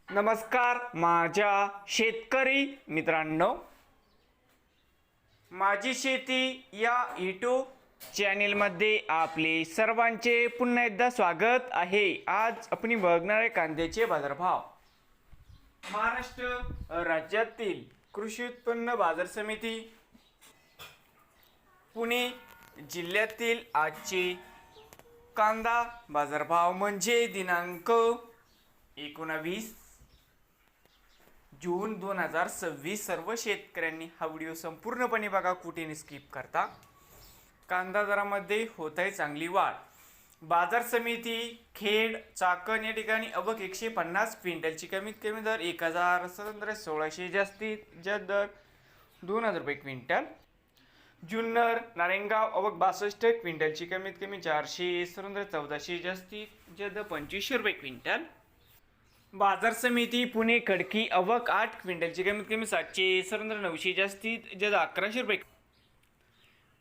नमस्कार माझ्या शेतकरी मित्रांनो, माझी शेती या यूट्यूब चॅनेलमध्ये आपले सर्वांचे पुन्हा एकदा स्वागत आहे। आज आपण बघणार आहे कांद्याचे बाजारभाव। महाराष्ट्र राज्यातील कृषी उत्पन्न बाजार समिती पुणे जिल्ह्यातील आजचे कांदा बाजारभाव म्हणजे दिनांक 19 जून 2026। सर्व शेतकऱ्यांनी हा व्हिडिओ संपूर्णपणे बघा, कुठे स्किप करता। कांदा दरामध्ये होत आहे चांगली वाढ। बाजार समिती खेड चाकण या ठिकाणी अवक 150 क्विंटलची कमीत कमी दर 1016 जास्तीत जास्त दर 2000 रुपये क्विंटल। जुन्नर नारायणगाव अवक 62 क्विंटलची कमीत कमी 414 जास्तीत जास्त 2500 रुपये क्विंटल। बाजार समिती पुणे खडकी अवक 8 क्विंटलची कमीत कमी 709 जास्तीत जास्त 1100 रुपये।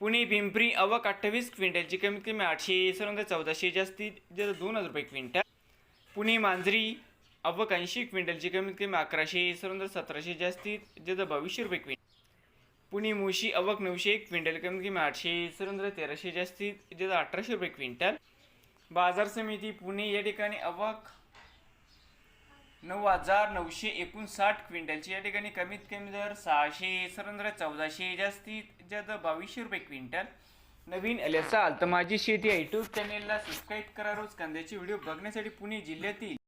पुणे पिंपरी अवक 28 क्विंटलची कमीत कमी 814 जास्तीत जास्त 2000 रुपये क्विंटल। पुणे मांजरी अवक 80 क्विंटलची कमीत कमी 1117 जास्तीत जास्त 2200 रुपये क्विंटल। पुणे मुशी अवक 901 क्विंटल कमीत कमी 813 जास्तीत जास्त 1800 रुपये क्विंटल। बाजार समिती पुणे या ठिकाणी अवक 9959 क्विंटलची या ठिकाणी कमीत कमी दर 614 जास्तीत जास्त 2200 रुपये क्विंटल। नवीन आले असाल तर माझी शेती या यूट्यूब चॅनेलला सबस्क्राईब करा। रोज कांद्याचे व्हिडिओ बघण्यासाठी पुणे जिल्ह्यातील